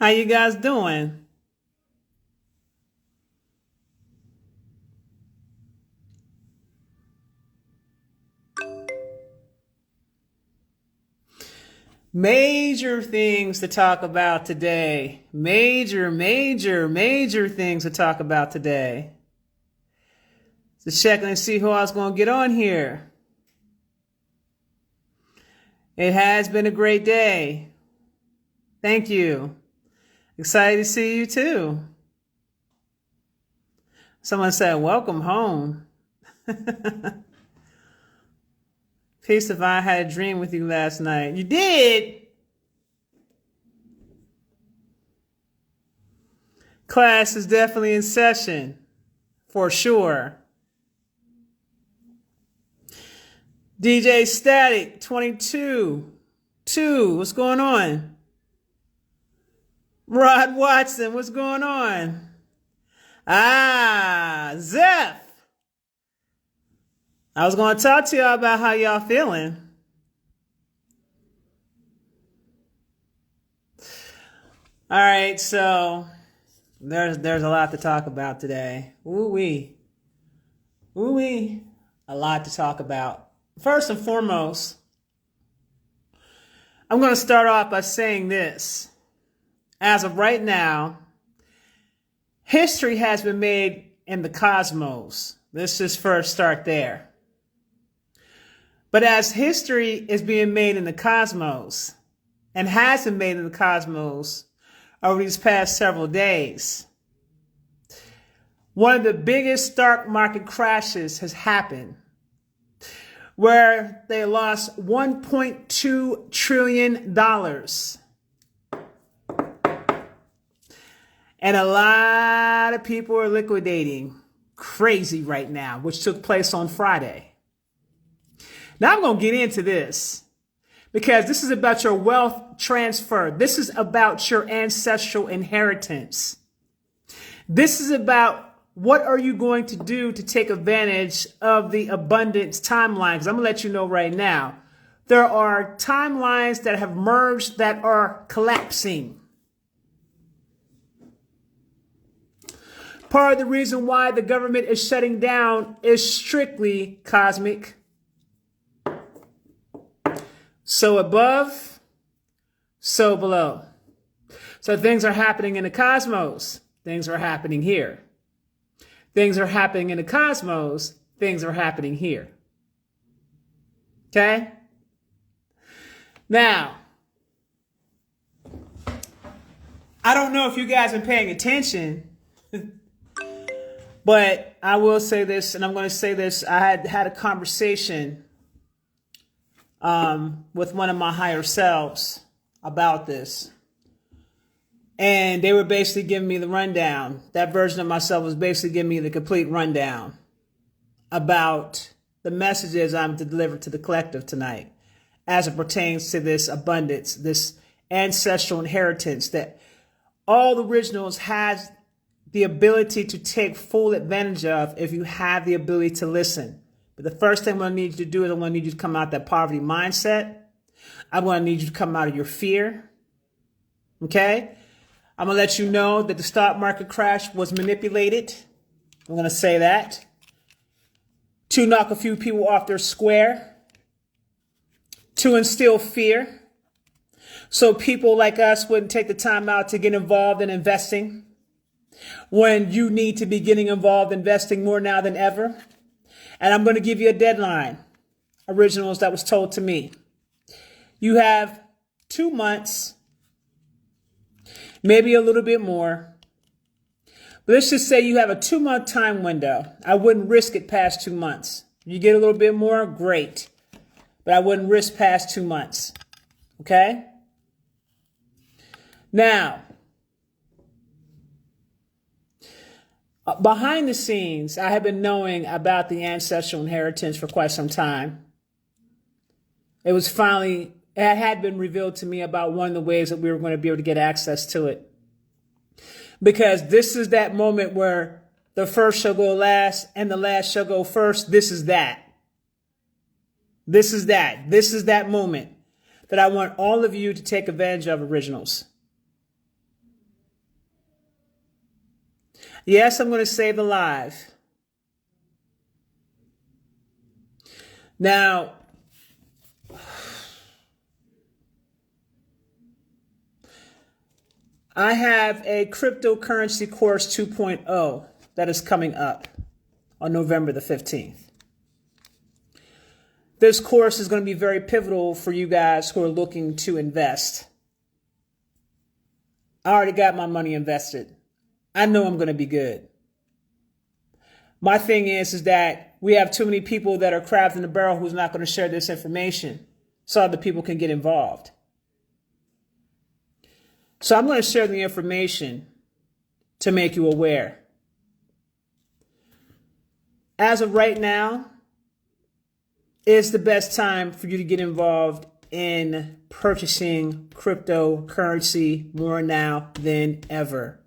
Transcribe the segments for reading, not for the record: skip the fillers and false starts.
How you guys doing? Major things to talk about today. Major things to talk about today. Just checking to see who I was going to get on here. It has been a great day. Thank you. Excited to see you too. Someone said, welcome home. Peace if I had a dream with you last night. You did? Class is definitely in session. For sure. DJ Static 22. What's going on? Rod Watson, what's going on? Zeph. I was going to talk to y'all about how y'all feeling. All right, so there's a lot to talk about today. Ooh-wee, a lot to talk about. First and foremost, I'm going to start off by saying this. As of right now, history has been made in the cosmos. Let's just first start there. But as history is being made in the cosmos and has been made in the cosmos over these past several days, one of the biggest stock market crashes has happened where they lost $1.2 trillion. And a lot of people are liquidating crazy right now, which took place on Friday. Now I'm going to get into this because this is about your wealth transfer. This is about your ancestral inheritance. This is about what are you going to do to take advantage of the abundance timeline. Because I'm going to let you know right now, there are timelines that have merged that are collapsing. Part of the reason why the government is shutting down is strictly cosmic. So above, so below. So things are happening in the cosmos. Things are happening here. Things are happening in the cosmos. Things are happening here. Okay? Now, I don't know if you guys have been paying attention, but I will say this, and I'm going to say this. I had a conversation with one of my higher selves about this. And they were basically giving me the rundown. That version of myself was basically giving me the complete rundown about the messages I'm to deliver to the collective tonight as it pertains to this abundance, this ancestral inheritance that all the originals has the ability to take full advantage of if you have the ability to listen. But the first thing I'm going to need you to do is I'm going to need you to come out of that poverty mindset. I'm going to need you to come out of your fear. Okay? I'm going to let you know that the stock market crash was manipulated. I'm going to say that. To knock a few people off their square. To instill fear. So people like us wouldn't take the time out to get involved in investing. When you need to be getting involved investing more now than ever. And I'm going to give you a deadline, originals that was told to me. You have 2 months, maybe a little bit more. But let's just say you have a 2-month time window. I wouldn't risk it past 2 months. You get a little bit more, great. But I wouldn't risk past 2 months. Okay? Now, behind the scenes, I have been knowing about the ancestral inheritance for quite some time. It had been revealed to me about one of the ways that we were going to be able to get access to it. Because this is that moment where the first shall go last and the last shall go first. This is that. This is that moment that I want all of you to take advantage of, originals. Yes, I'm going to save a life. Now, I have a cryptocurrency course 2.0 that is coming up on November the 15th. This course is going to be very pivotal for you guys who are looking to invest. I already got my money invested. I know I'm going to be good. My thing is that we have too many people that are crabs in the barrel who's not going to share this information so other people can get involved. So I'm going to share the information to make you aware. As of right now, is the best time for you to get involved in purchasing cryptocurrency more now than ever.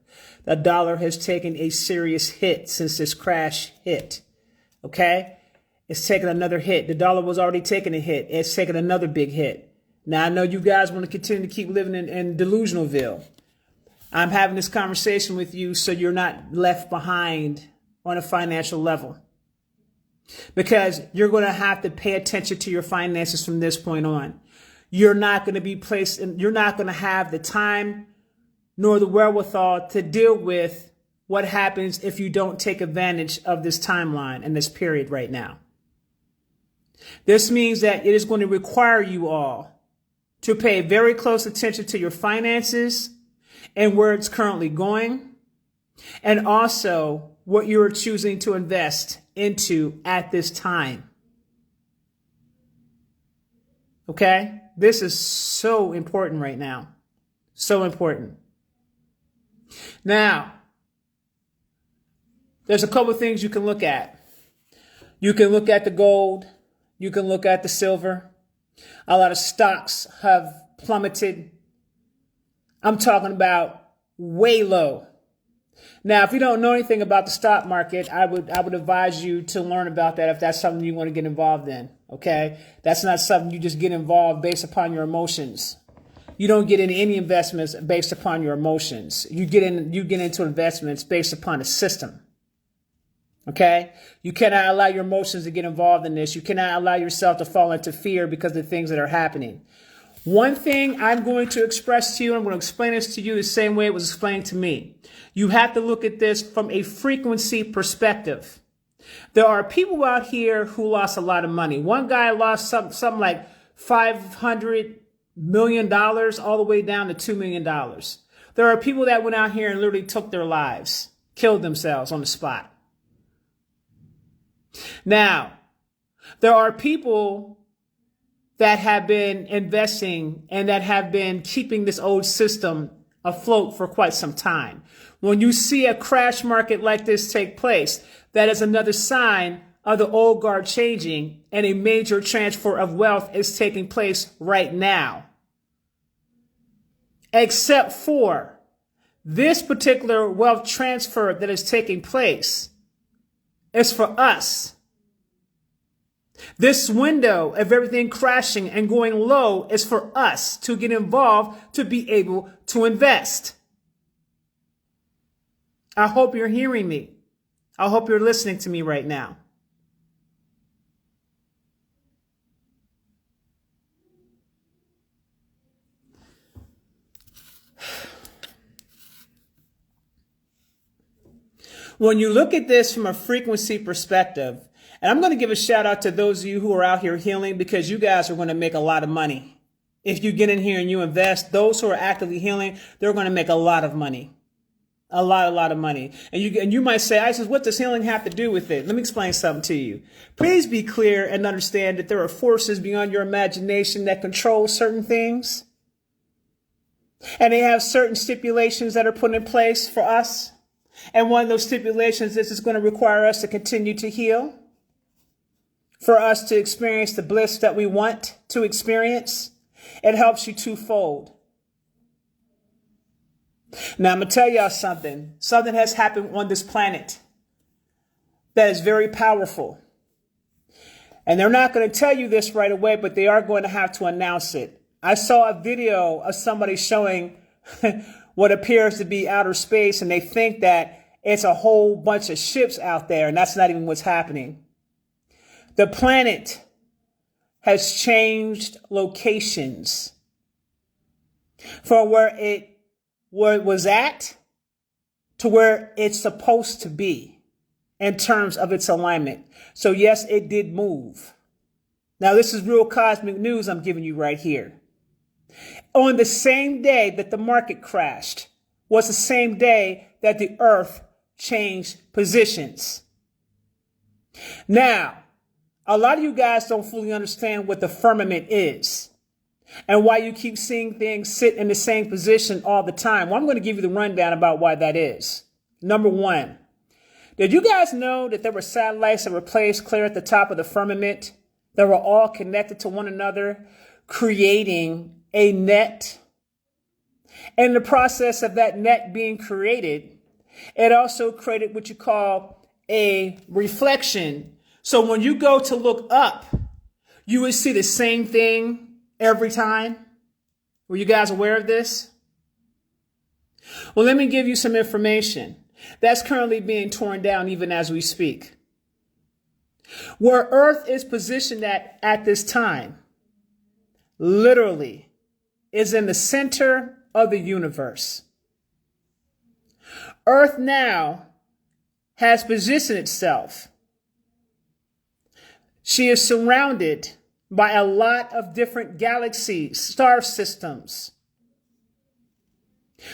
The dollar has taken a serious hit since this crash hit. Okay? It's taken another hit. The dollar was already taking a hit. It's taken another big hit. Now, I know you guys want to continue to keep living in Delusionalville. I'm having this conversation with you so you're not left behind on a financial level. Because you're going to have to pay attention to your finances from this point on. You're not going to be placed in, you're not going to have the time nor the wherewithal to deal with what happens if you don't take advantage of this timeline and this period right now. This means that it is going to require you all to pay very close attention to your finances and where it's currently going, and also what you're choosing to invest into at this time. Okay? This is so important right now. So important. Now, there's a couple of things you can look at. You can look at the gold. You can look at the silver. A lot of stocks have plummeted. I'm talking about way low. Now, if you don't know anything about the stock market, I would advise you to learn about that if that's something you want to get involved in. Okay? That's not something you just get involved based upon your emotions. You don't get into any investments based upon your emotions. You get into investments based upon a system. Okay? You cannot allow your emotions to get involved in this. You cannot allow yourself to fall into fear because of the things that are happening. One thing I'm going to express to you, and I'm going to explain this to you the same way it was explained to me. You have to look at this from a frequency perspective. There are people out here who lost a lot of money. One guy lost something like $500 million all the way down to $2 million. There are people that went out here and literally took their lives, killed themselves on the spot. Now, there are people that have been investing and that have been keeping this old system afloat for quite some time. When you see a crash market like this take place, that is another sign of the old guard changing, and a major transfer of wealth is taking place right now. Except for this particular wealth transfer that is taking place is for us. This window of everything crashing and going low is for us to get involved to be able to invest. I hope you're hearing me. I hope you're listening to me right now. When you look at this from a frequency perspective, and I'm going to give a shout out to those of you who are out here healing, because you guys are going to make a lot of money. If you get in here and you invest, those who are actively healing, they're going to make a lot of money. A lot of money. And you might say, Isis, what does healing have to do with it? Let me explain something to you. Please be clear and understand that there are forces beyond your imagination that control certain things. And they have certain stipulations that are put in place for us. And one of those stipulations is it's going to require us to continue to heal, for us to experience the bliss that we want to experience. It helps you twofold. Now, I'm going to tell y'all something. Something has happened on this planet that is very powerful. And they're not going to tell you this right away, but they are going to have to announce it. I saw a video of somebody showing what appears to be outer space, and they think that it's a whole bunch of ships out there, and that's not even what's happening. The planet has changed locations from where it was at to where it's supposed to be in terms of its alignment. So yes, it did move. Now, this is real cosmic news I'm giving you right here. On the same day that the market crashed was the same day that the earth changed positions. Now, a lot of you guys don't fully understand what the firmament is and why you keep seeing things sit in the same position all the time. Well, I'm going to give you the rundown about why that is. Number one, did you guys know that there were satellites that were placed clear at the top of the firmament that were all connected to one another, creating a net? In the process of that net being created, it also created what you call a reflection. So when you go to look up, you would see the same thing every time. Were you guys aware of this? Well, let me give you some information that's currently being torn down even as we speak. Where Earth is positioned at this time, literally, is in the center of the universe. Earth now has positioned itself. She is surrounded by a lot of different galaxies, star systems.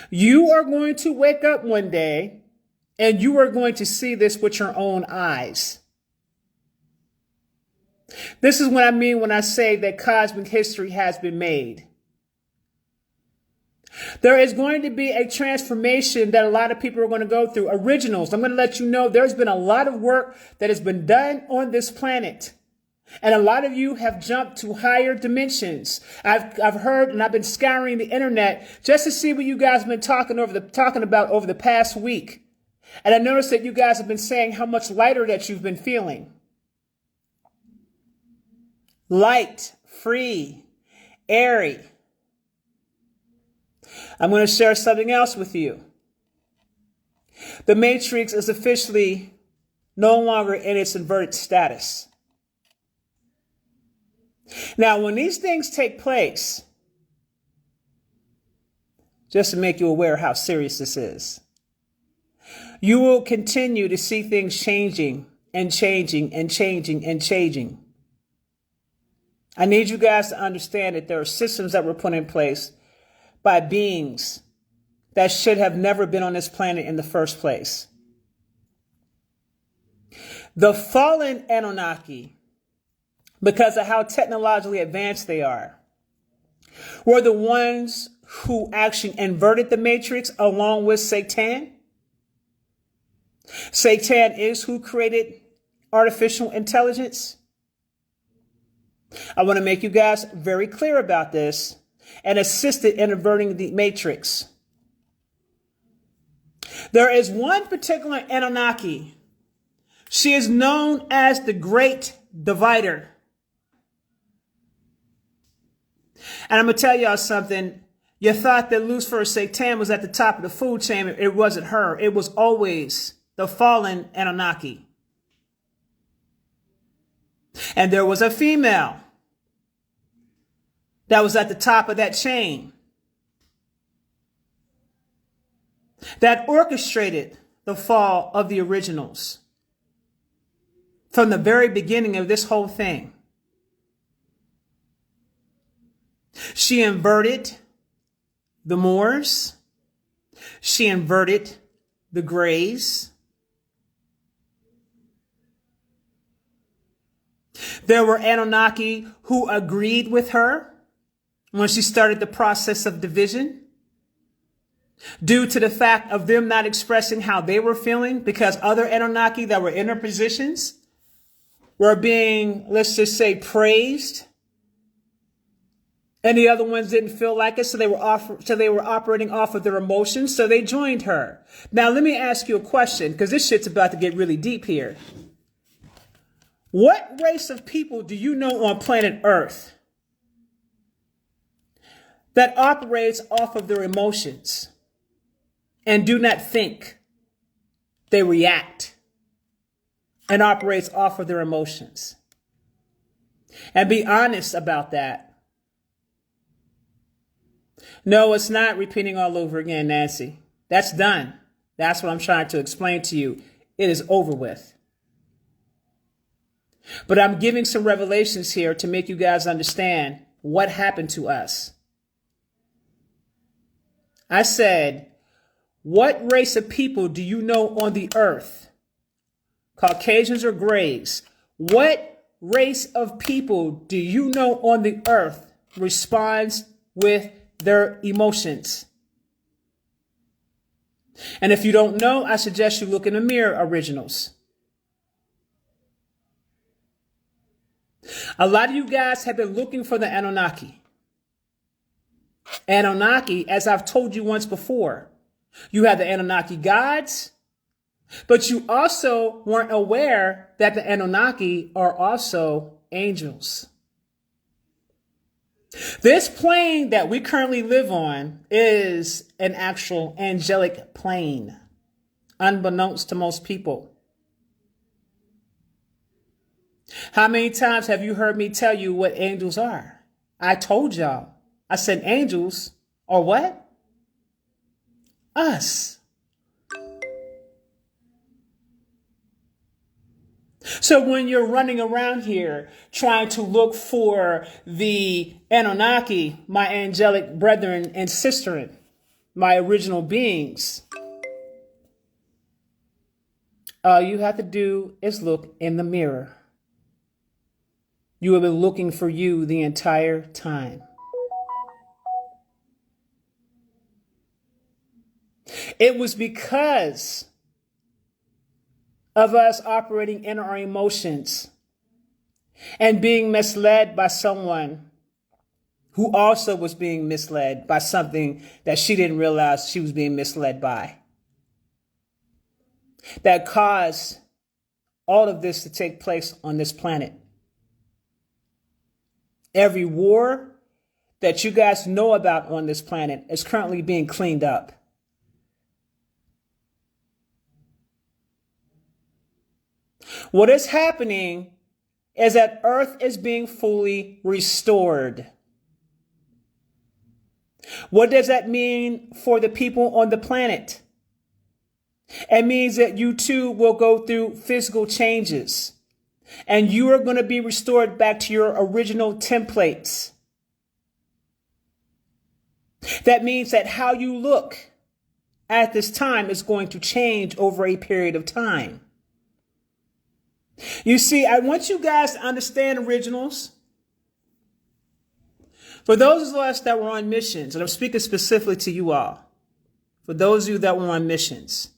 You are going to wake up one day and you are going to see this with your own eyes. This is what I mean when I say that cosmic history has been made. There is going to be a transformation that a lot of people are going to go through. Originals, I'm going to let you know there's been a lot of work that has been done on this planet. And a lot of you have jumped to higher dimensions. I've heard and I've been scouring the internet just to see what you guys have been talking about over the past week. And I noticed that you guys have been saying how much lighter that you've been feeling. Light, free, airy. I'm going to share something else with you. The Matrix is officially no longer in its inverted status. Now, when these things take place, just to make you aware how serious this is, you will continue to see things changing and changing and changing and changing. I need you guys to understand that there are systems that were put in place by beings that should have never been on this planet in the first place. The fallen Anunnaki, because of how technologically advanced they are, were the ones who actually inverted the matrix along with Satan. Satan is who created artificial intelligence. I want to make you guys very clear about this and assisted in inverting the matrix. There is one particular Anunnaki. She is known as the Great Divider. And I'm going to tell y'all something. You thought that Lucifer Satan was at the top of the food chain. It wasn't her. It was always the fallen Anunnaki. And there was a female that was at the top of that chain that orchestrated the fall of the originals from the very beginning of this whole thing. She inverted the Moors. She inverted the Greys. There were Anunnaki who agreed with her when she started the process of division, due to the fact of them not expressing how they were feeling, because other Anunnaki that were in her positions were being, let's just say, praised, and the other ones didn't feel like it, so they were operating off of their emotions, so they joined her. Now, let me ask you a question, because this shit's about to get really deep here. What race of people do you know on planet Earth that operates off of their emotions and do not think? They react and operates off of their emotions. And be honest about that. No, it's not repeating all over again, Nancy. That's done. That's what I'm trying to explain to you. It is over with. But I'm giving some revelations here to make you guys understand what happened to us. I said, what race of people do you know on the earth? Caucasians or grays? What race of people do you know on the earth responds with their emotions? And if you don't know, I suggest you look in the mirror, originals. A lot of you guys have been looking for the Anunnaki. Anunnaki, as I've told you once before, you have the Anunnaki gods, but you also weren't aware that the Anunnaki are also angels. This plane that we currently live on is an actual angelic plane, unbeknownst to most people. How many times have you heard me tell you what angels are? I told y'all. I said angels are what? Us. So when you're running around here trying to look for the Anunnaki, my angelic brethren and sisterin, my original beings, all you have to do is look in the mirror. You have been looking for you the entire time. It was because of us operating in our emotions and being misled by someone who also was being misled by something that she didn't realize she was being misled by, that caused all of this to take place on this planet. Every war that you guys know about on this planet is currently being cleaned up. What is happening is that Earth is being fully restored. What does that mean for the people on the planet? It means that you too will go through physical changes, and you are going to be restored back to your original templates. That means that how you look at this time is going to change over a period of time. You see, I want you guys to understand, originals. For those of us that were on missions, and I'm speaking specifically to you all, for those of you that were on missions,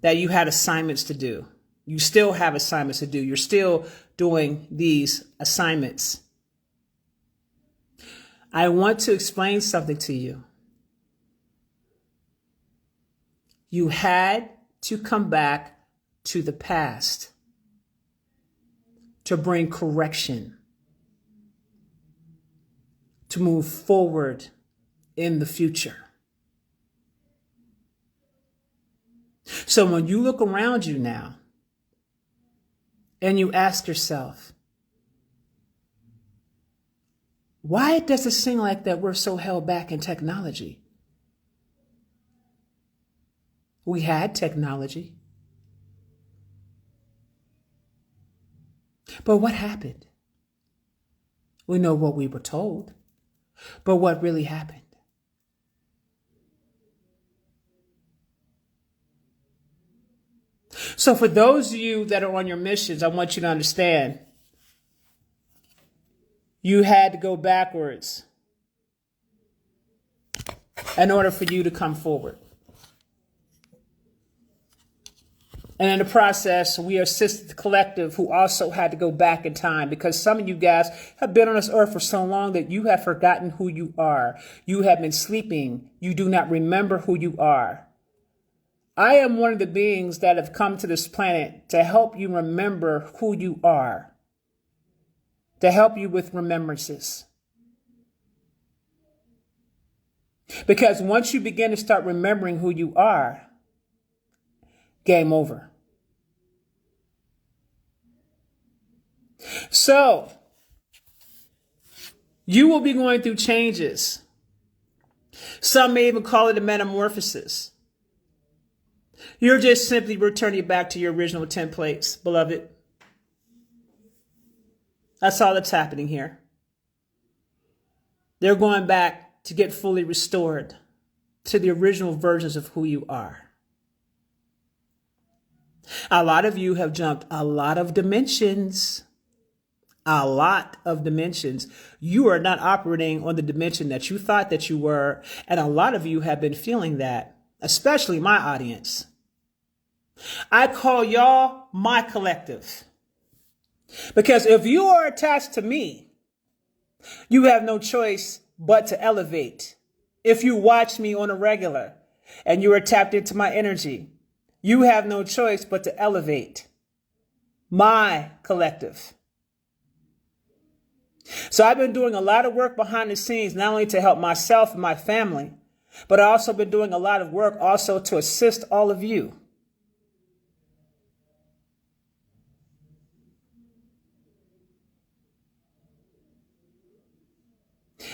that you had assignments to do, you still have assignments to do, you're still doing these assignments. I want to explain something to you. You had to come back to the past to bring correction, to move forward in the future. So when you look around you now and you ask yourself, why does it seem like that we're so held back in technology? We had technology. But what happened? We know what we were told, but what really happened? So for those of you that are on your missions, I want you to understand, you had to go backwards in order for you to come forward. And in the process, we assisted the collective who also had to go back in time, because some of you guys have been on this earth for so long that you have forgotten who you are. You have been sleeping. You do not remember who you are. I am one of the beings that have come to this planet to help you remember who you are, to help you with remembrances. Because once you begin to start remembering who you are, game over. So, you will be going through changes. Some may even call it a metamorphosis. You're just simply returning back to your original templates, beloved. That's all that's happening here. They're going back to get fully restored to the original versions of who you are. A lot of you have jumped a lot of dimensions. A lot of dimensions. You are not operating on the dimension that you thought that you were. And a lot of you have been feeling that, especially my audience. I call y'all my collective. Because if you are attached to me, you have no choice but to elevate. If you watch me on a regular and you are tapped into my energy, you have no choice but to elevate. My collective. So I've been doing a lot of work behind the scenes, not only to help myself and my family, but I've also been doing a lot of work also to assist all of you.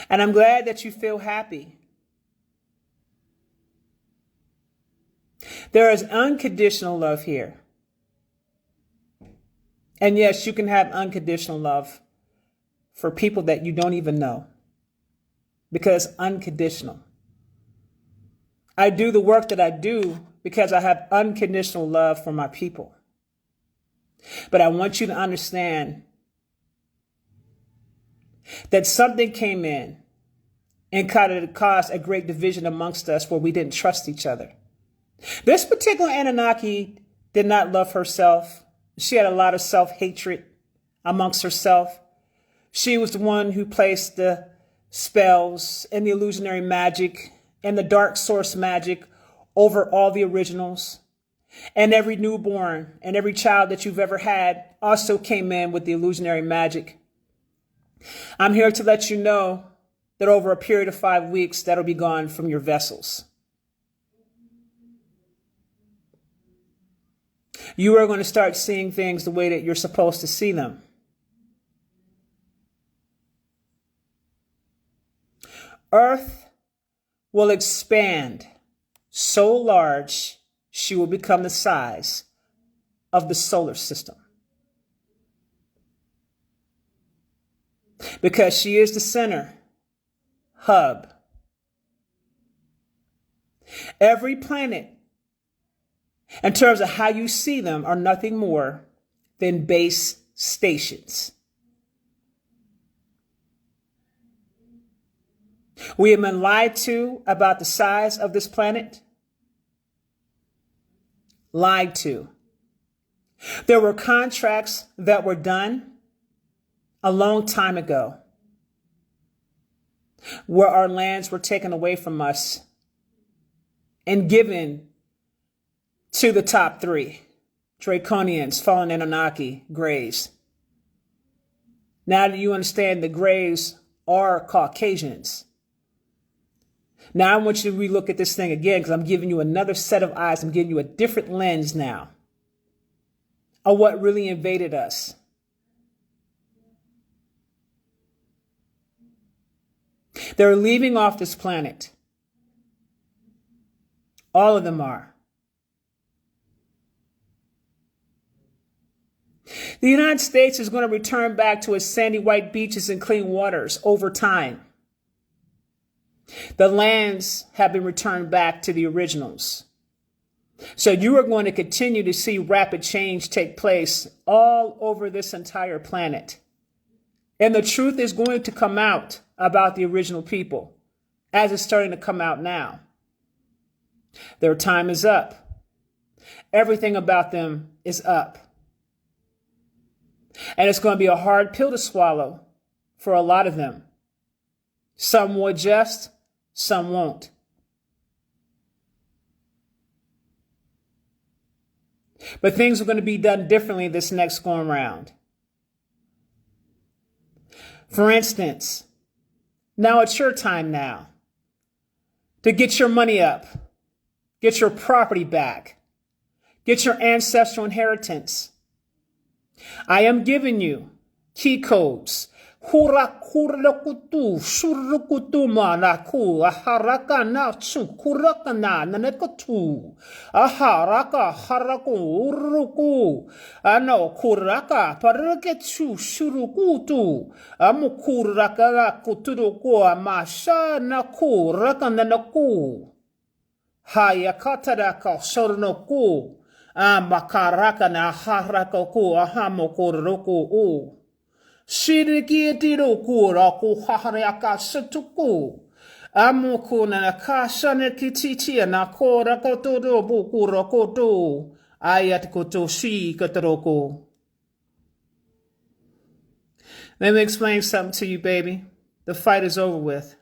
And I'm glad that you feel happy. There is unconditional love here. And yes, you can have unconditional love for people that you don't even know. Because unconditional. I do the work that I do because I have unconditional love for my people. But I want you to understand that something came in and caused a great division amongst us where we didn't trust each other. This particular Anunnaki did not love herself. She had a lot of self-hatred amongst herself. She was the one who placed the spells and the illusionary magic and the dark source magic over all the originals. And every newborn and every child that you've ever had also came in with the illusionary magic. I'm here to let you know that over a period of 5 weeks, that'll be gone from your vessels. You are going to start seeing things the way that you're supposed to see them. Earth will expand so large, she will become the size of the solar system. Because she is the center, hub. Every planet, in terms of how you see them, are nothing more than base stations. We have been lied to about the size of this planet. Lied to. There were contracts that were done a long time ago where our lands were taken away from us and given to the top three: Draconians, fallen Anunnaki, Greys. Now that you understand the Greys are Caucasians. Now I want you to relook at this thing again, because I'm giving you another set of eyes. I'm giving you a different lens now of what really invaded us. They're leaving off this planet. All of them are. The United States is going to return back to its sandy white beaches and clean waters over time. The lands have been returned back to the originals. So you are going to continue to see rapid change take place all over this entire planet. And the truth is going to come out about the original people, as it's starting to come out now. Their time is up. Everything about them is up. And it's going to be a hard pill to swallow for a lot of them. Some will adjust, some won't. But things are going to be done differently this next going round. For instance, now it's your time now to get your money up, get your property back, Get your ancestral inheritance. I am giving you key codes. Hurakutu shurukutuma naku aharaka na chukuraka na nanekotu aharaka haraku uruku ano kuraka paraketu shurukutu amukuraka kuturuku amasha naku raka nanaku hayakataraka shoronoku amakaraka na haraka ku ahamokuruku u Shirikitiro kura ku hahariaka satuku. Amuku na nakasha ne kititia na kora kotodo bukura koto. Ayat koto shi kotoroko. Let me explain something to you, baby. The fight is over with.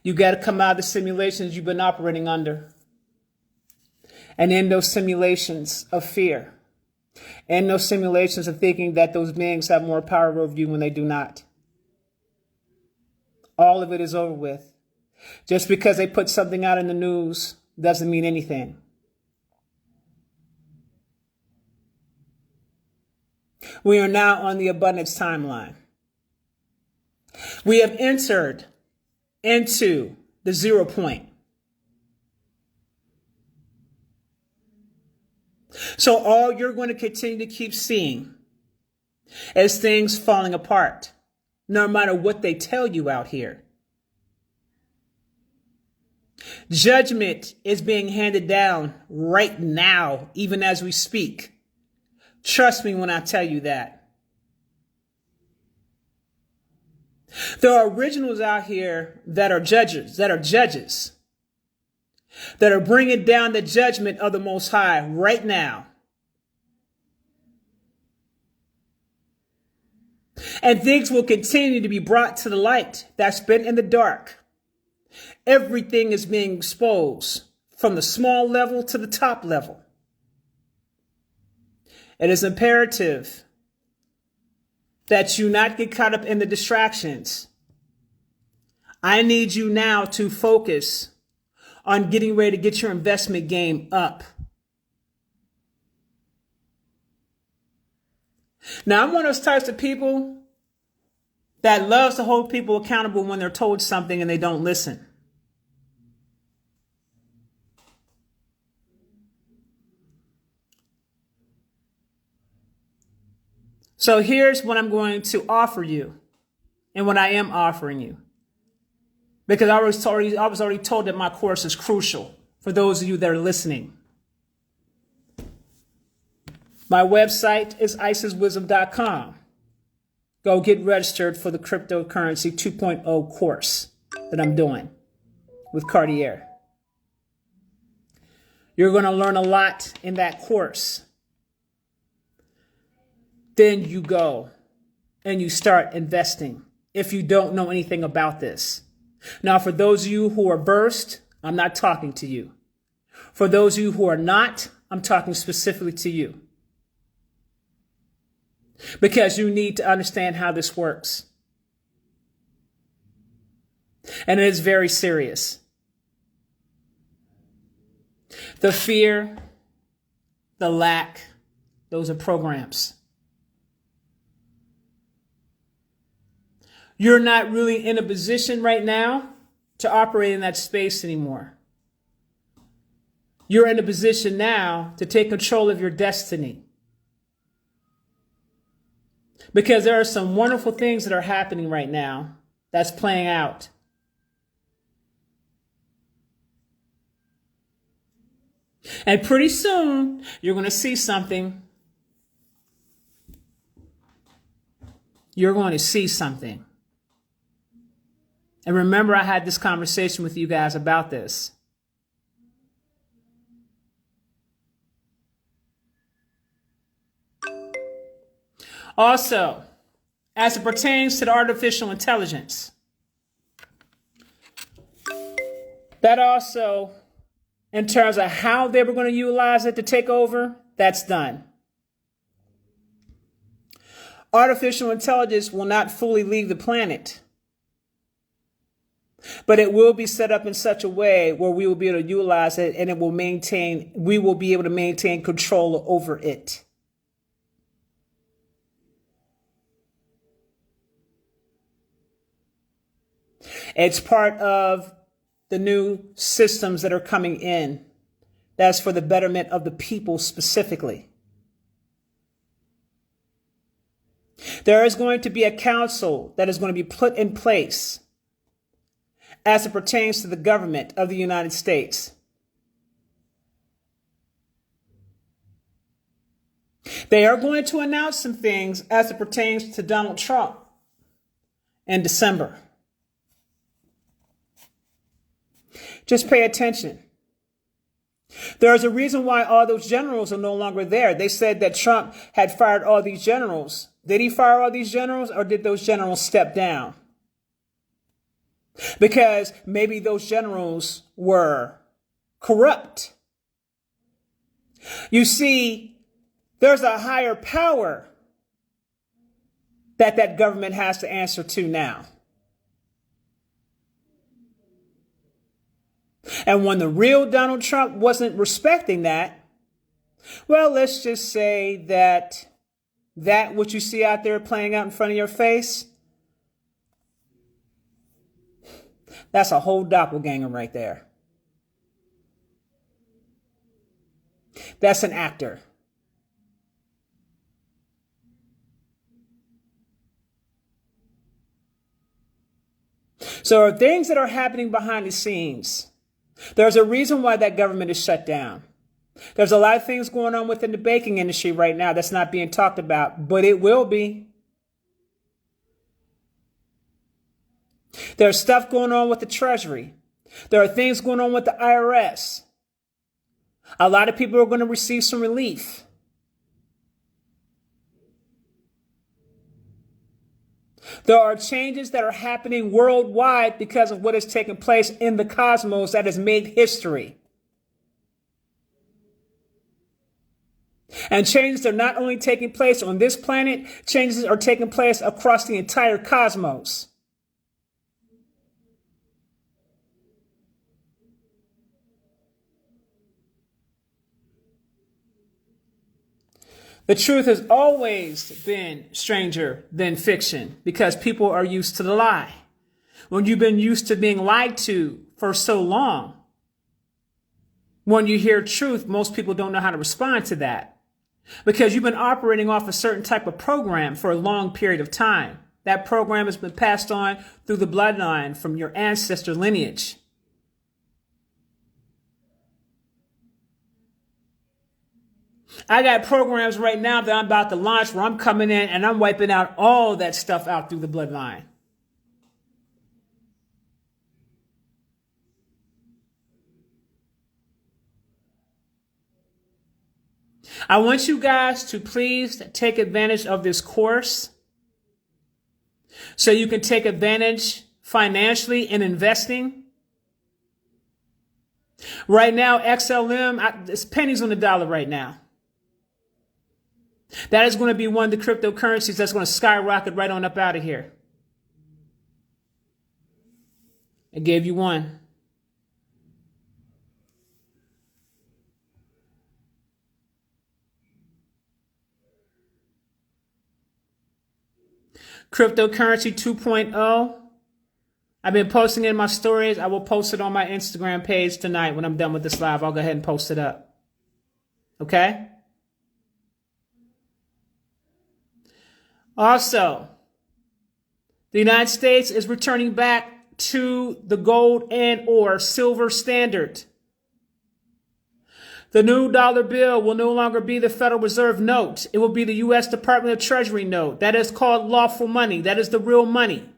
You got to come out of the simulations you've been operating under. And in those simulations of fear. And no simulations of thinking that those beings have more power over you when they do not. All of it is over with. Just because they put something out in the news doesn't mean anything. We are now on the abundance timeline. We have entered into the 0 point. So all you're going to continue to keep seeing is things falling apart, no matter what they tell you out here. Judgment is being handed down right now, even as we speak. Trust me when I tell you that. There are originals out here that are judges, that are bringing down the judgment of the Most High right now. And things will continue to be brought to the light that's been in the dark. Everything is being exposed from the small level to the top level. It is imperative that you not get caught up in the distractions. I need you now to focus on getting ready to get your investment game up. Now, I'm one of those types of people that loves to hold people accountable when they're told something and they don't listen. So here's what I'm going to offer you and what I am offering you. Because I was already told that my course is crucial for those of you that are listening. My website is isiswisdom.com. Go get registered for the cryptocurrency 2.0 course that I'm doing with Cartier. You're going to learn a lot in that course. Then you go and you start investing if you don't know anything about this. Now, for those of you who are versed, I'm not talking to you. For those of you who are not, I'm talking specifically to you. Because you need to understand how this works. And it is very serious. The fear, the lack, those are programs. You're not really in a position right now to operate in that space anymore. You're in a position now to take control of your destiny. Because there are some wonderful things that are happening right now that's playing out. And pretty soon, you're going to see something. You're going to see something. And remember, I had this conversation with you guys about this. Also, as it pertains to the artificial intelligence, that also, in terms of how they were going to utilize it to take over, that's done. Artificial intelligence will not fully leave the planet But it will be set up in such a way where we will be able to utilize it, and we will be able to maintain control over it. It's part of the new systems that are coming in. That's for the betterment of the people specifically. There is going to be a council that is going to be put in place as it pertains to the government of the United States. They are going to announce some things as it pertains to Donald Trump in December. Just pay attention. There is a reason why all those generals are no longer there. They said that Trump had fired all these generals. Did he fire all these generals, or did those generals step down? Because maybe those generals were corrupt. You see, there's a higher power that government has to answer to now. And when the real Donald Trump wasn't respecting that, well, let's just say that what you see out there playing out in front of your face, that's a whole doppelganger right there. That's an actor. So there are things that are happening behind the scenes. There's a reason why that government is shut down. There's a lot of things going on within the baking industry right now that's not being talked about, but it will be. There's stuff going on with the Treasury. There are things going on with the IRS. A lot of people are going to receive some relief. There are changes that are happening worldwide because of what has taken place in the cosmos that has made history. And changes are not only taking place on this planet, changes are taking place across the entire cosmos. The truth has always been stranger than fiction because people are used to the lie. When you've been used to being lied to for so long, when you hear truth, most people don't know how to respond to that because you've been operating off a certain type of program for a long period of time. That program has been passed on through the bloodline from your ancestor lineage. I got programs right now that I'm about to launch where I'm coming in and I'm wiping out all that stuff out through the bloodline. I want you guys to please take advantage of this course so you can take advantage financially in investing. Right now, XLM, it's pennies on the dollar right now. That is going to be one of the cryptocurrencies that's going to skyrocket right on up out of here. I gave you one. Cryptocurrency 2.0. I've been posting it in my stories. I will post it on my Instagram page tonight when I'm done with this live. I'll go ahead and post it up. Okay? Also, the United States is returning back to the gold and or silver standard. The new dollar bill will no longer be the Federal Reserve note. It will be the U.S. Department of Treasury note. That is called lawful money. That is the real money.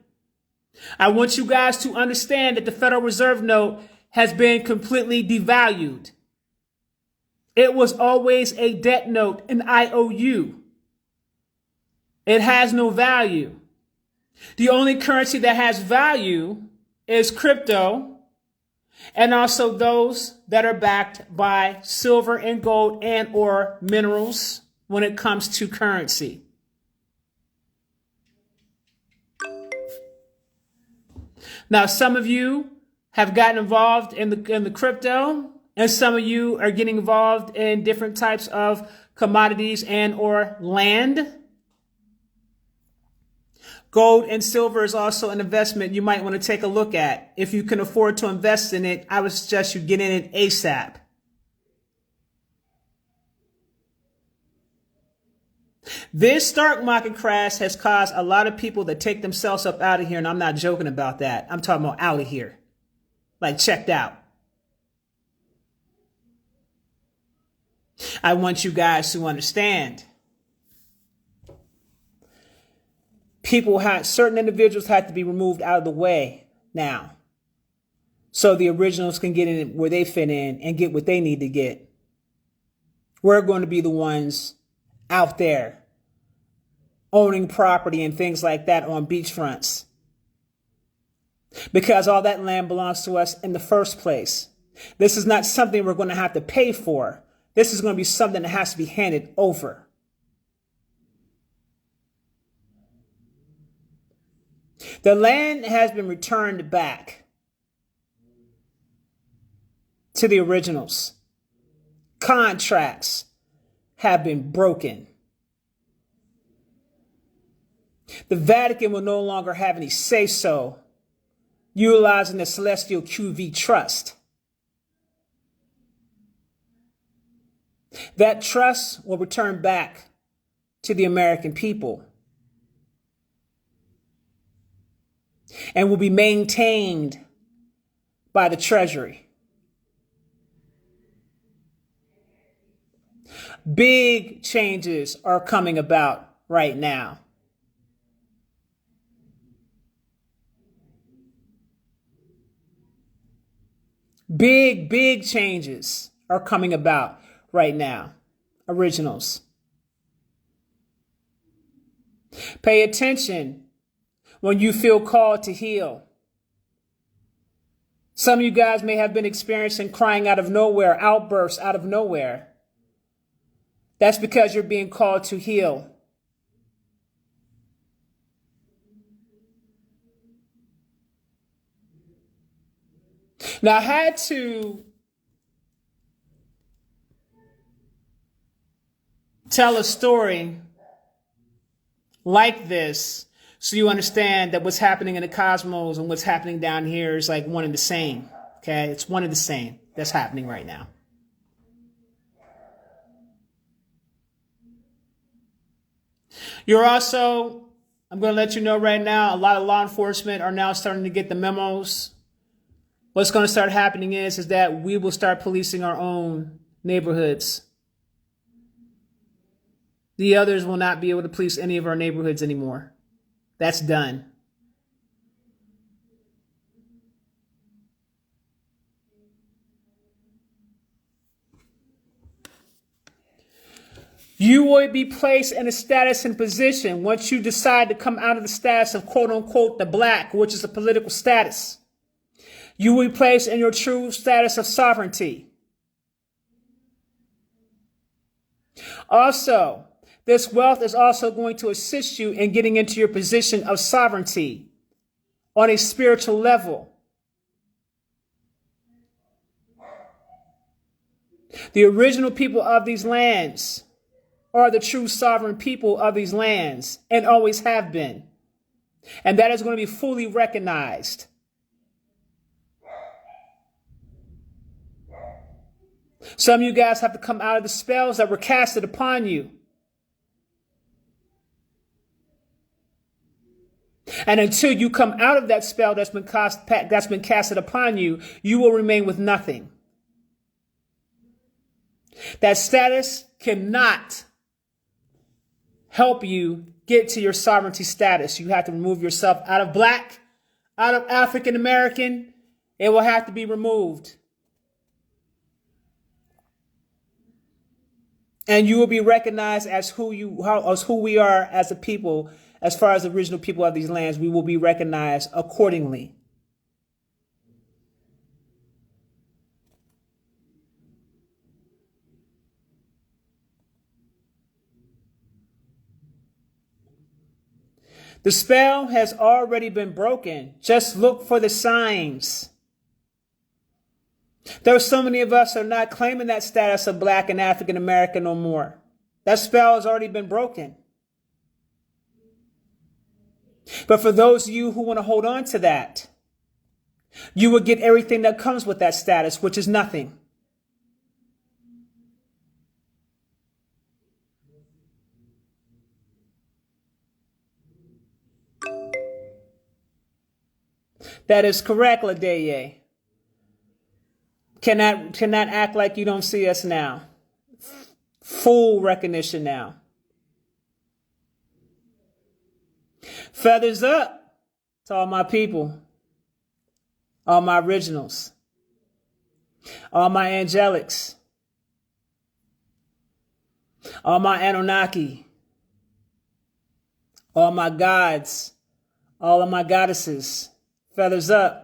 I want you guys to understand that the Federal Reserve note has been completely devalued. It was always a debt note, an IOU. It has no value. The only currency that has value is crypto, and also those that are backed by silver and gold and or minerals when it comes to currency. Now, some of you have gotten involved in the crypto, and some of you are getting involved in different types of commodities and or land. Gold and silver is also an investment you might want to take a look at. If you can afford to invest in it, I would suggest you get in it ASAP. This stock market crash has caused a lot of people to take themselves up out of here, and I'm not joking about that. I'm talking about out of here. Like, checked out. I want you guys to understand. Certain individuals have to be removed out of the way now, so the originals can get in where they fit in and get what they need to get. We're going to be the ones out there owning property and things like that on beachfronts, because all that land belongs to us in the first place. This is not something we're going to have to pay for. This is going to be something that has to be handed over. The land has been returned back to the originals. Contracts have been broken. The Vatican will no longer have any say-so utilizing the Celestial QV Trust. That trust will return back to the American people and will be maintained by the Treasury. Big changes are coming about right now. Big changes are coming about right now. Originals. Pay attention when you feel called to heal. Some of you guys may have been experiencing crying out of nowhere, outbursts out of nowhere. That's because you're being called to heal. Now, I had to tell a story like this so you understand that what's happening in the cosmos and what's happening down here is like one and the same. Okay? It's one and the same that's happening right now. You're also, I'm going to let you know right now, a lot of law enforcement are now starting to get the memos. What's going to start happening is that we will start policing our own neighborhoods. The others will not be able to police any of our neighborhoods anymore. That's done. You will be placed in a status and position once you decide to come out of the status of quote unquote the black, which is a political status. You will be placed in your true status of sovereignty. Also, this wealth is also going to assist you in getting into your position of sovereignty on a spiritual level. The original people of these lands are the true sovereign people of these lands and always have been. And that is going to be fully recognized. Some of you guys have to come out of the spells that were casted upon you. And until you come out of that spell that's been casted upon you, you will remain with nothing. That status cannot help you get to your sovereignty status. You have to remove yourself out of black, out of African American. It will have to be removed. And you will be recognized as who we are as a people, as far as the original people of these lands. We will be recognized accordingly. The spell has already been broken. Just look for the signs. There's so many of us who are not claiming that status of Black and African American no more. That spell has already been broken. But for those of you who want to hold on to that, you will get everything that comes with that status, which is nothing. That is correct, Ladeye. Cannot act like you don't see us now. Full recognition now. Feathers up to all my people, all my originals, all my angelics, all my Anunnaki, all my gods, all of my goddesses. Feathers up.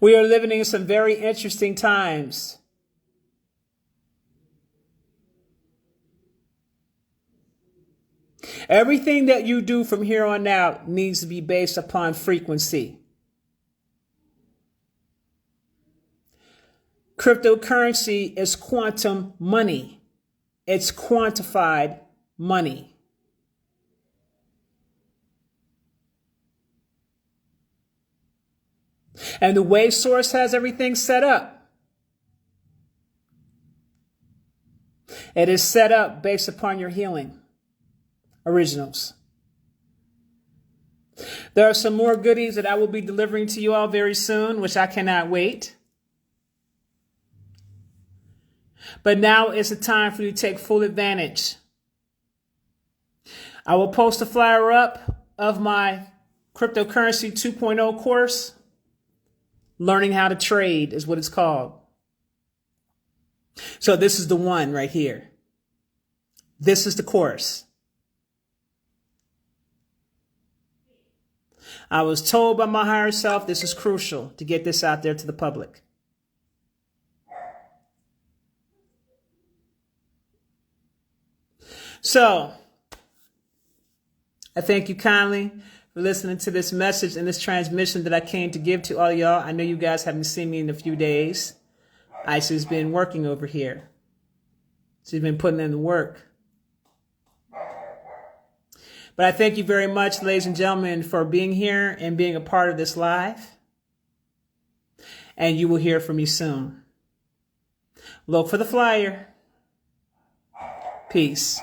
We are living in some very interesting times. Everything that you do from here on out needs to be based upon frequency. Cryptocurrency is quantum money. It's quantified money. And the way Source has everything set up, it is set up based upon your healing. Originals. There are some more goodies that I will be delivering to you all very soon, which I cannot wait. But now is the time for you to take full advantage. I will post a flyer up of my Cryptocurrency 2.0 course. Learning how to trade is what it's called. So this is the one right here. This is the course. I was told by my higher self this is crucial to get this out there to the public. So, I thank you kindly for listening to this message and this transmission that I came to give to all y'all. I know you guys haven't seen me in a few days. Isis has been working over here. She's been putting in the work. But I thank you very much, ladies and gentlemen, for being here and being a part of this live. And you will hear from me soon. Look for the flyer. Peace.